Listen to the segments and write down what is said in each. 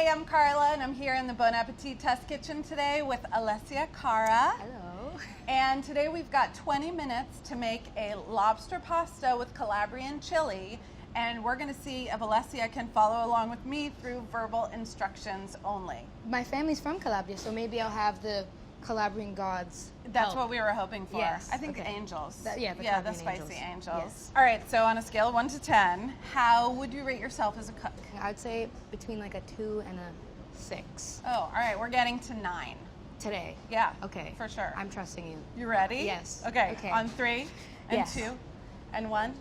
Hey, I'm Carla, and I'm here in the Bon Appetit Test Kitchen today with Alessia Cara. Hello. And today we've got 20 minutes to make a lobster pasta with Calabrian chili. And we're going to see if Alessia can follow along with me through verbal instructions only. My family's from Calabria, so maybe I'll have the Calabrian gods. That's what we were hoping for. Yes. I think okay. angels. The the spicy angels. Yes. All right, so on a scale of 1 to 10, how would you rate yourself as a cook? I'd say between like a 2 and a 6. Oh, all right, we're getting to 9. Today? Yeah. Okay. For sure. I'm trusting you. You ready? Yes. Okay. Okay. On 3 and Yes. 2 and 1.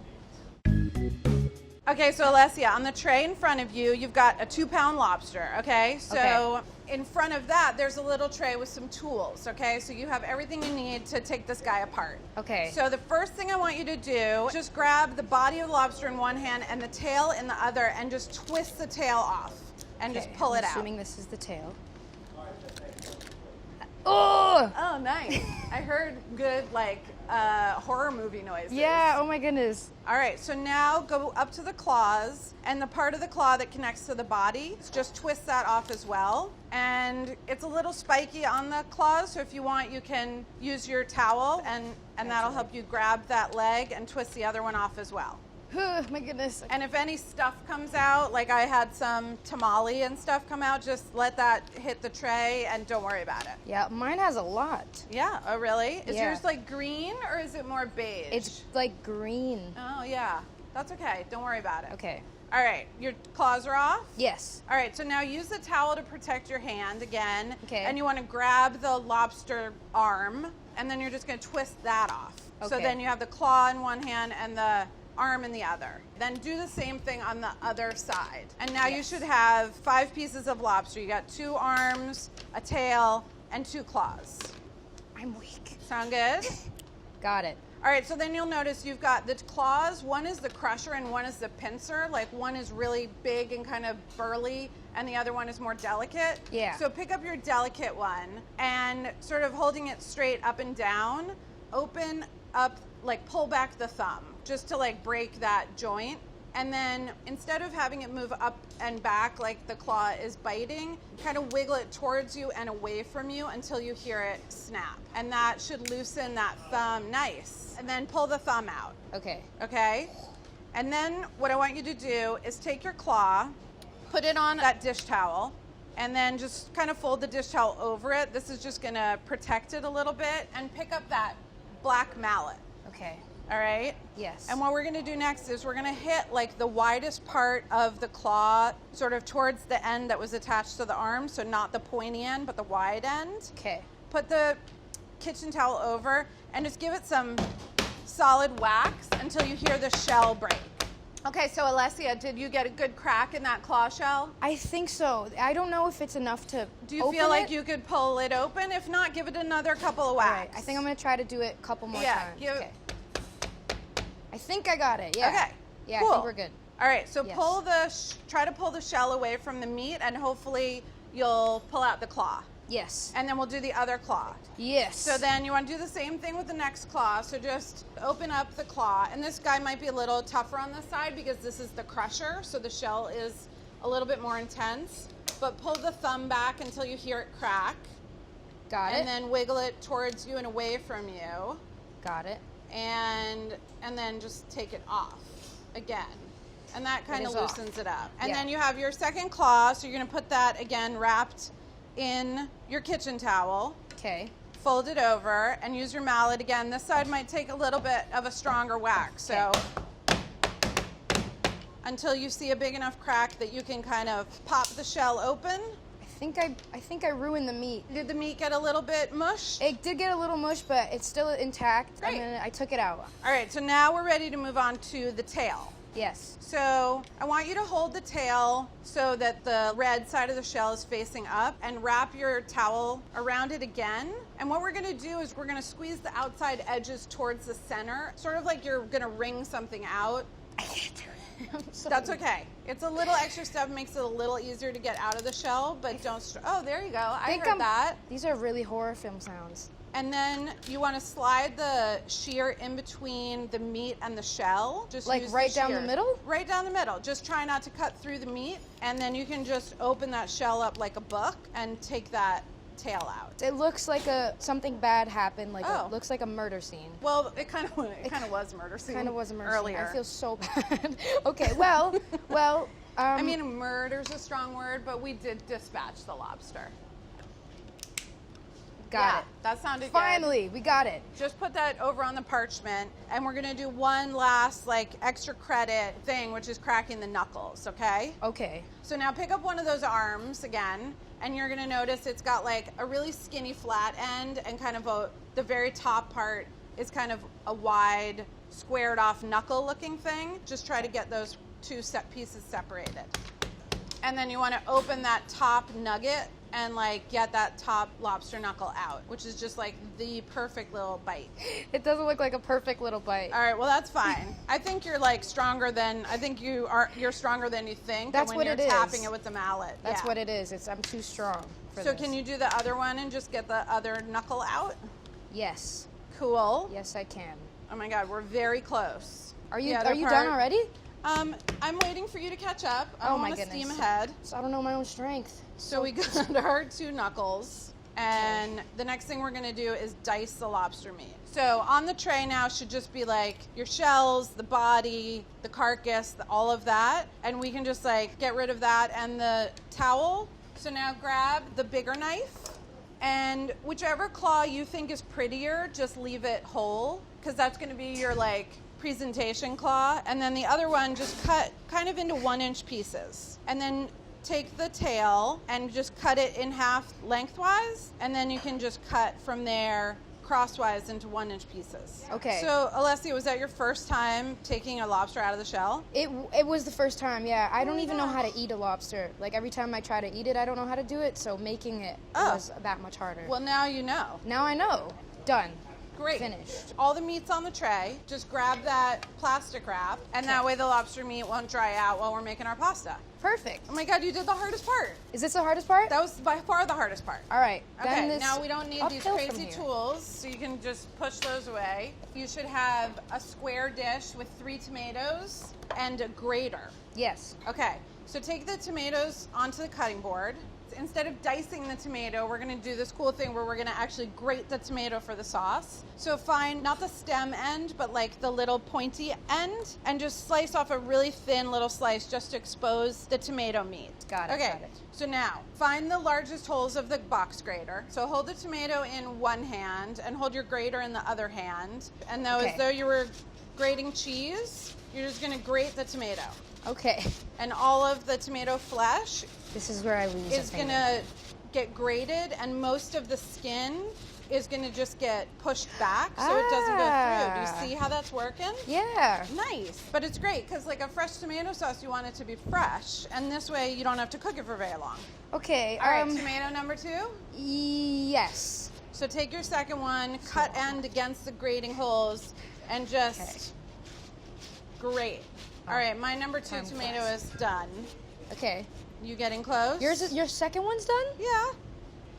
Okay, so Alessia, on the tray in front of you, you've got a 2-pound lobster, okay? So in front of that, there's a little tray with some tools, okay? So you have everything you need to take this guy apart. Okay. So the first thing I want you to do, just grab the body of the lobster in one hand and the tail in the other and just twist the tail off and just pull it out. Assuming this is the tail. Oh! Oh, nice. I heard good, like, horror movie noises. Yeah, oh my goodness. All right, so now go up to the claws, and the part of the claw that connects to the body, just twist that off as well. And it's a little spiky on the claws, so if you want, you can use your towel, and that'll help you grab that leg and twist the other one off as well. Oh my goodness. And if any stuff comes out, like I had some tamale and stuff come out, just let that hit the tray and don't worry about it. Yeah, mine has a lot. Yeah, oh really? Is Yeah. yours like green or is it more beige? It's like green. Oh yeah, that's okay. Don't worry about it. Okay. All right, your claws are off? Yes. All right, so now use the towel to protect your hand again. Okay. And you want to grab the lobster arm, and then you're just going to twist that off. So Okay. then you have the claw in one hand and the arm in the other. Then do the same thing on the other side. And now you should have 5 pieces of lobster. You got 2 arms, a tail, and 2 claws. I'm weak. Sound good? Got it. All right, so then you'll notice you've got the claws. One is the crusher and one is the pincer. Like one is really big and kind of burly and the other one is more delicate. Yeah. So pick up your delicate one and sort of holding it straight up and down, open up, like pull back the thumb just to like break that joint. And then instead of having it move up and back like the claw is biting, kind of wiggle it towards you and away from you until you hear it snap. And that should loosen that thumb nice. And then pull the thumb out. Okay. Okay? And then what I want you to do is take your claw, put it on that dish towel, and then just kind of fold the dish towel over it. This is just gonna protect it a little bit, and pick up that black mallet. Okay. All right? Yes. And what we're gonna do next is we're gonna hit like the widest part of the claw, sort of towards the end that was attached to the arm, so not the pointy end, but the wide end. Okay. Put the kitchen towel over and just give it some solid wax until you hear the shell break. Okay, so Alessia, did you get a good crack in that claw shell? I think so. I don't know if it's enough to Do you open feel like it. you could pull it open? If not, give it another couple of wax. All right. I think I'm going to try to do it a couple more Yeah, times. give it- Okay. I think I got it. Yeah. Okay. Yeah, cool. I think we're good. All right, so Yes. pull try to pull the shell away from the meat, and hopefully you'll pull out the claw. Yes. And then we'll do the other claw. Yes. So then you want to do the same thing with the next claw. So just open up the claw. And this guy might be a little tougher on this side because this is the crusher. So the shell is a little bit more intense. But pull the thumb back until you hear it crack. Got it. And then wiggle it towards you and away from you. Got it. And then just take it off again. And that kind of is off. loosens it up. And Yeah. then you have your second claw. So you're going to put that again wrapped in your kitchen towel. Okay. Fold it over and use your mallet again. This side might take a little bit of a stronger wax. So until you see a big enough crack that you can kind of pop the shell open. I think I ruined the meat. Did the meat get a little bit mush? It did get a little mush, but it's still intact. Great. And then I took it out. All right, so now we're ready to move on to the tail. Yes. So I want you to hold the tail so that the red side of the shell is facing up and wrap your towel around it again. And what we're gonna do is we're gonna squeeze the outside edges towards the center, sort of like you're gonna wring something out. I can't do it. I'm sorry. That's okay. It's a little extra stuff, makes it a little easier to get out of the shell, but don't, oh, there you go. I heard that. These are really horror film sounds. And then you want to slide the shear in between the meat and the shell. Just like use right the down the shear. middle? Right down the middle. Just try not to cut through the meat. And then you can just open that shell up like a book and take that tail out. It looks like something bad happened. Like Oh. it looks like a murder scene. Well, it kind of was a murder scene. Kind of was a murder earlier. scene. I feel so bad. Okay, well. I mean, murder's a strong word, but we did dispatch the lobster. Got it. That sounded Finally, good. we got it. Just put that over on the parchment, and we're gonna do one last like extra credit thing, which is cracking the knuckles, okay? Okay. So now pick up one of those arms again, and you're gonna notice it's got like a really skinny flat end, and kind of the very top part is kind of a wide, squared off knuckle looking thing. Just try to get those two pieces separated. And then you wanna open that top nugget and like get that top lobster knuckle out, which is just like the perfect little bite. It doesn't look like a perfect little bite. All right, well that's fine. I think you're like you're stronger than you think. That's when what you're it is. tapping it with the mallet. That's Yeah. what it is. I'm too strong for So this. can you do the other one and just get the other knuckle out? Yes. Cool. Yes, I can. Oh my God, we're very close. Are you The other done part- already? I'm waiting for you to catch up. I Oh don't my want to goodness. steam ahead. So I don't know my own strength. So we got our two knuckles, and the next thing we're gonna do is dice the lobster meat. So on the tray now should just be like your shells, the body, the carcass, all of that, and we can just like get rid of that and the towel. So now grab the bigger knife, and whichever claw you think is prettier, just leave it whole, because that's gonna be your like presentation claw. And then the other one, just cut kind of into 1-inch pieces, and then take the tail and just cut it in half lengthwise, and then you can just cut from there crosswise into 1-inch pieces. Okay. So Alessia, was that your first time taking a lobster out of the shell? It was the first time, yeah. I don't my even know how gosh. to eat a lobster. Like every time I try to eat it, I don't know how to do it, so making it Oh. was that much harder. Well, now you know. Now I know. Done. Great. Finished. All the meat's on the tray. Just grab that plastic wrap, and that way the lobster meat won't dry out while we're making our pasta. Perfect. Oh my God, you did the hardest part. Is this the hardest part? That was by far the hardest part. All right. Okay, Then this now we don't need these uphill from crazy here. tools, so you can just push those away. You should have a square dish with 3 tomatoes and a grater. Yes. Okay, so take the tomatoes onto the cutting board. Instead of dicing the tomato, we're gonna do this cool thing where we're gonna actually grate the tomato for the sauce. So find not the stem end, but like the little pointy end, and just slice off a really thin little slice just to expose the tomato meat. Got it, Okay, got it. so now find the largest holes of the box grater. So hold the tomato in one hand and hold your grater in the other hand. And now Okay. as though you were grating cheese, you're just gonna grate the tomato. Okay. And all of the tomato flesh This is where I lose is a finger. gonna get grated, and most of the skin is gonna just get pushed back so it doesn't go through. Do you see how that's working? Yeah. Nice. But it's great because like a fresh tomato sauce, you want it to be fresh, and this way you don't have to cook it for very long. Okay. All right, tomato number 2. Yes. So take your second one, cut end against the grating holes, and just grate. All right, my number 2 Time tomato flies. is done. Okay. You getting close? Your second one's done? Yeah.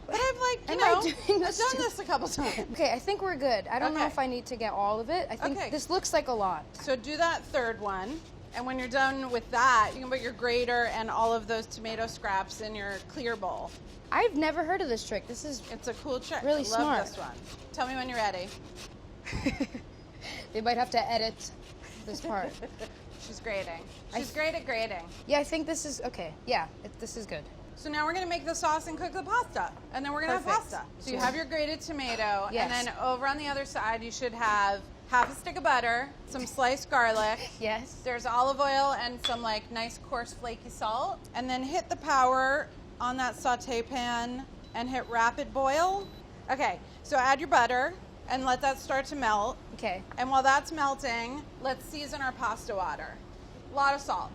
But I've like, Am I doing I've this done too? this a couple times. Okay, I think we're good. I don't know Okay. if I need to get all of it. I think Okay. this looks like a lot. So do that third one. And when you're done with that, you can put your grater and all of those tomato scraps in your clear bowl. I've never heard of this trick. This is It's a cool trick. Really I love smart. this one. Tell me when you're ready. they might have to edit this part. She's grating. She's great at grating. Yeah, I think this is okay. Yeah, this is good. So now we're gonna make the sauce and cook the pasta, and then we're gonna Perfect. have pasta. So you have your grated tomato, Yes. and then over on the other side you should have half a stick of butter, some sliced garlic. Yes. There's olive oil and some like nice coarse flaky salt, and then hit the power on that saute pan and hit rapid boil. Okay, so add your butter and let that start to melt. Okay. And while that's melting, let's season our pasta water. A lot of salt.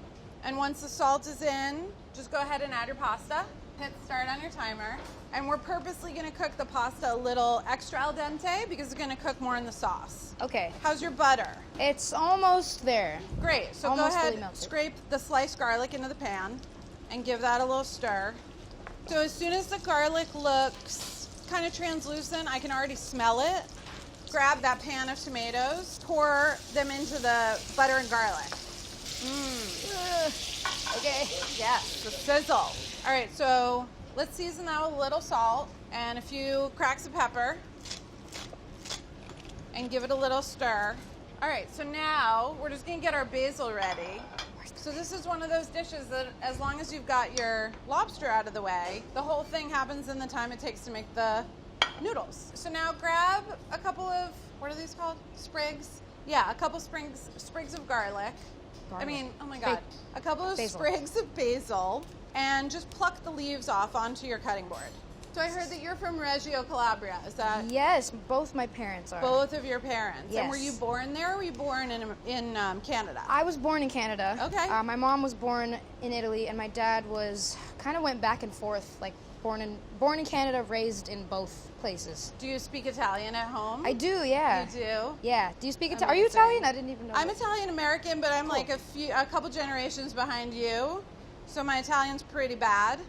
And once the salt is in, just go ahead and add your pasta. Hit start on your timer. And we're purposely gonna cook the pasta a little extra al dente because it's gonna cook more in the sauce. Okay. How's your butter? It's almost there. Great, so Almost go ahead, fully melted. scrape the sliced garlic into the pan and give that a little stir. So as soon as the garlic looks kind of translucent. I can already smell it. Grab that pan of tomatoes, pour them into the butter and garlic. Okay. Yes, the sizzle. All right, so let's season that with a little salt and a few cracks of pepper and give it a little stir. All right, so now we're just gonna get our basil ready. So this is one of those dishes that as long as you've got your lobster out of the way, the whole thing happens in the time it takes to make the noodles. So now grab a couple of, what are these called? Sprigs? Yeah, a couple sprigs of garlic. I mean, oh my God. A couple of sprigs of basil and just pluck the leaves off onto your cutting board. So I heard that you're from Reggio Calabria. Is that? Yes, both my parents are. Both of your parents. Yes. And were you born there or were you born in Canada? I was born in Canada. Okay. My mom was born in Italy, and my dad was kind of went back and forth, like born in Canada, raised in both places. Do you speak Italian at home? I do, yeah. You do? Yeah. Do you speak Italian? Are you Italian? I didn't even know. I'm Italian American, but I'm like a couple generations behind you. So my Italian's pretty bad.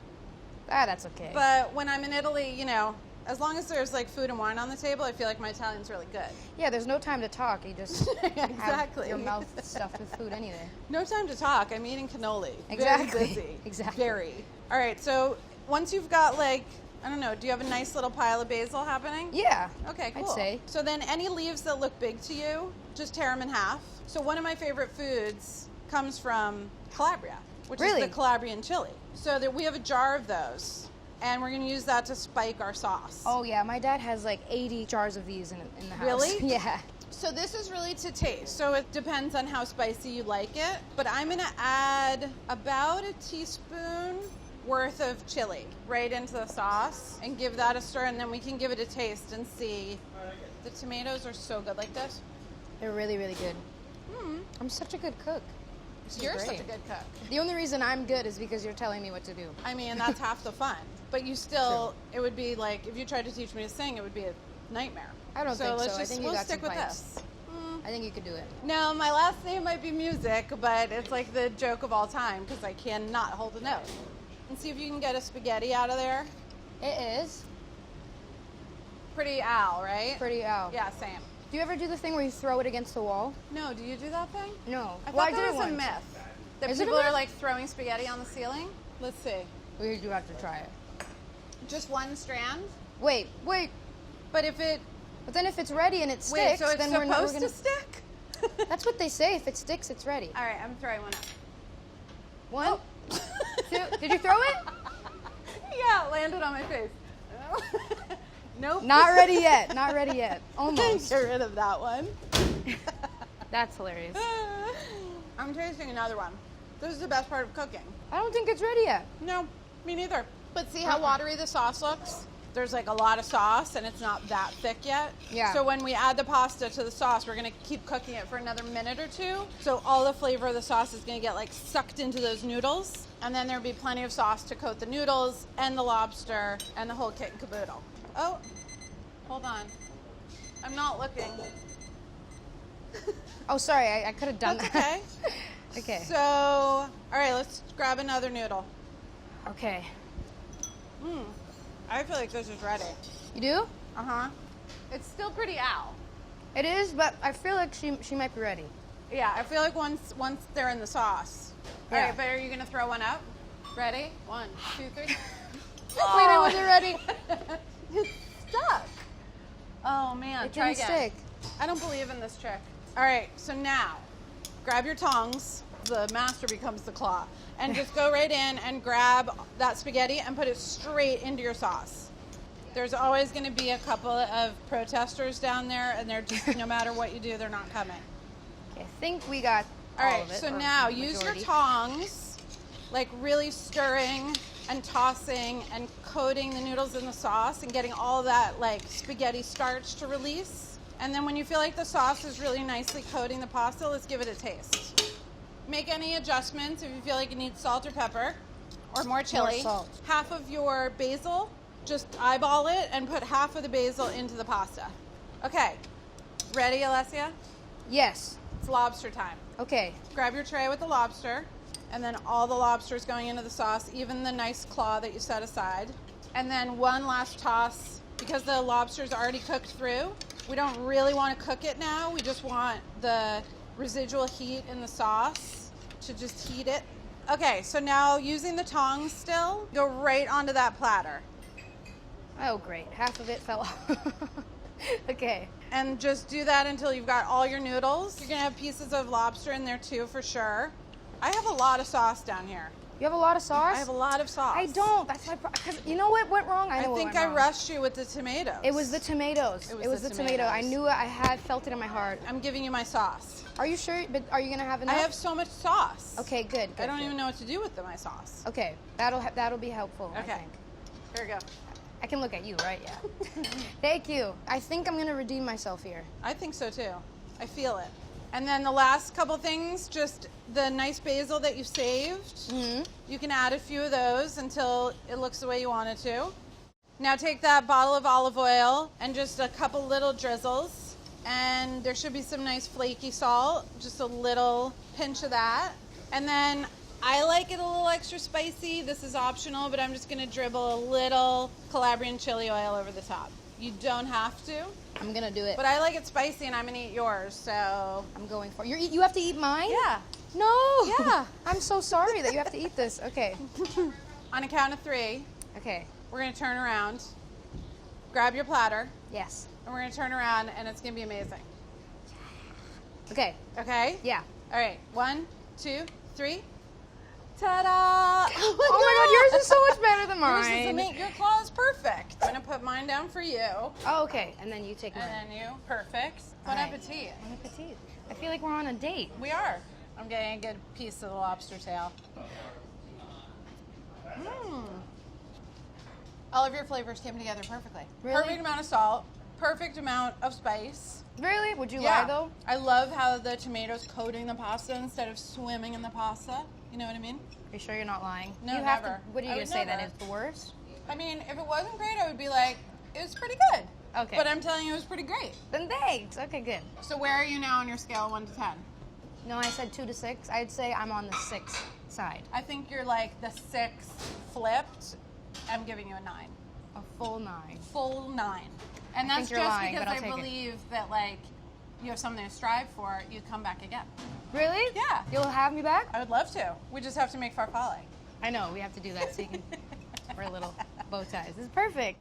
Ah, that's okay. But when I'm in Italy, you know, as long as there's like food and wine on the table, I feel like my Italian's really good. Yeah, there's no time to talk. You just exactly. have your mouth stuffed with food anyway. No time to talk. I'm eating cannoli. Exactly. Very busy. Exactly. Very. All right, so once you've got like, I don't know, do you have a nice little pile of basil happening? Yeah. Okay, cool. I'd say. So then any leaves that look big to you, just tear them in half. So one of my favorite foods comes from Calabria, which is the Calabrian chili. So that we have a jar of those. And we're gonna use that to spike our sauce. Oh yeah, my dad has like 80 jars of these in the house. Really? Yeah. So this is really to taste. So it depends on how spicy you like it. But I'm gonna add about a teaspoon worth of chili right into the sauce and give that a stir, and then we can give it a taste and see. The tomatoes are so good like this. They're really, really good. I'm such a good cook. You're such a good cook. The only reason I'm good is because you're telling me what to do. I mean, that's half the fun. But you still, it would be like, if you tried to teach me to sing, it would be a nightmare. I don't think so. Let's I just, think you we'll got stick some with pipes. this. I think you could do it. No, my last name might be Music, but it's like the joke of all time because I cannot hold a note. And see if you can get a spaghetti out of there. It is. Pretty Al, right? Pretty Al. Yeah, same. Do you ever do the thing where you throw it against the wall? No, do you do that thing? No. I thought that was a myth. That Is it a people are myth? like throwing spaghetti on the ceiling. Let's see. We do have to try it. Just one strand? Wait. But if it... But then if it's ready and it sticks, Wait, so it's then supposed we're to stick? That's what they say. If it sticks, it's ready. All right, I'm throwing one up. One, two. Did you throw it? Yeah, it landed on my face. Nope. Not ready yet. Not ready yet. Almost. Get rid of that one. That's hilarious. I'm tasting another one. This is the best part of cooking. I don't think it's ready yet. No, me neither. But see how watery the sauce looks? There's like a lot of sauce and it's not that thick yet. Yeah. So when we add the pasta to the sauce, we're gonna keep cooking it for another minute or two. So all the flavor of the sauce is gonna get like sucked into those noodles. And then there'll be plenty of sauce to coat the noodles and the lobster and the whole kit and caboodle. Oh, hold on. I'm not looking. Oh, sorry. I could have done That's that. okay. Okay. So, all right, let's grab another noodle. Okay. I feel like this is ready. You do? Uh-huh. It's still pretty Al. It is, but I feel like she might be ready. Yeah, I feel like once they're in the sauce. Yeah. All right, but are you gonna throw one up? Ready? 1, 2, 3. Wait, I wasn't ready. It's stuck. Oh man, It try didn't again. stick. I don't believe in this trick. All right, so now grab your tongs. The master becomes the claw. And just go right in and grab that spaghetti and put it straight into your sauce. There's always going to be a couple of protesters down there, and they're just, no matter what you do, they're not coming. Okay, I think we got All right, of it, so or now the use your majority. tongs, like really stirring and tossing and coating the noodles in the sauce and getting all that like spaghetti starch to release. And then when you feel like the sauce is really nicely coating the pasta, let's give it a taste. Make any adjustments if you feel like it needs salt or pepper or more chili. More salt. Half of your basil, just eyeball it and put half of the basil into the pasta. Okay, ready, Alessia? Yes. It's lobster time. Okay. Grab your tray with the lobster, and then all the lobsters going into the sauce, even the nice claw that you set aside. And then one last toss because the lobster's already cooked through. We don't really want to cook it now. We just want the residual heat in the sauce to just heat it. Okay, so now using the tongs still, go right onto that platter. Oh, great. Half of it fell off. Okay. And just do that until you've got all your noodles. You're gonna have pieces of lobster in there too, for sure. I have a lot of sauce down here. You have a lot of sauce? I have a lot of sauce. I don't. That's my problem. Because you know what went wrong? I think I rushed you with the tomatoes. It was the tomatoes. It was the tomato. I knew it. I had felt it in my heart. I'm giving you my sauce. Are you sure? But are you gonna have enough? I have so much sauce. Okay, good. I don't even know what to do with my sauce. Okay, that'll be helpful. Okay. I think. Here we go. I can look at you, right? Yeah. Thank you. I think I'm gonna redeem myself here. I think so too. I feel it. And then the last couple things, just the nice basil that you saved. Mm-hmm. You can add a few of those until it looks the way you want it to. Now take that bottle of olive oil and just a couple little drizzles. And there should be some nice flaky salt, just a little pinch of that. And then I like it a little extra spicy. This is optional, but I'm just gonna dribble a little Calabrian chili oil over the top. You don't have to. I'm gonna do it. But I like it spicy and I'm gonna eat yours, so. I'm going for it. You have to eat mine? Yeah. No. Yeah. I'm so sorry that you have to eat this. Okay. On a count of 3, Okay. we're gonna turn around, grab your platter, Yes. and we're gonna turn around and it's gonna be amazing. Okay. Okay? Yeah. All right, 1, 2, 3. Ta-da! Oh my God, yours is so much better than Yours is mine. amazing. Your claw is perfect. I'm gonna put mine down for you. Oh, okay. And then you take mine. And then you. Perfect. Bon All right. appetit. Bon appetit. I feel like we're on a date. We are. I'm getting a good piece of the lobster tail. All of your flavors came together perfectly. Really? Perfect amount of salt, perfect amount of spice. Really? Would you lie though? I love how the tomatoes coating the pasta instead of swimming in the pasta. You know what I mean? Are you sure you're not lying? No, you have never. To, what are you I gonna would say? That never. it's the worst? I mean, if it wasn't great, I would be like, it was pretty good. Okay. But I'm telling you, it was pretty great. Then thanks. Okay, good. So where are you now on your scale, 1 to 10? No, I said 2 to 6. I'd say I'm on the 6 side. I think you're like the 6 flipped. I'm giving you a 9. A full 9. Full 9. And I that's think you're just lying, because but I'll I take it. believe that, like, you have something to strive for, you come back again. Really? Yeah. You'll have me back? I would love to. We just have to make farfalle. I know, we have to do that so you can wear little bow ties. This is perfect.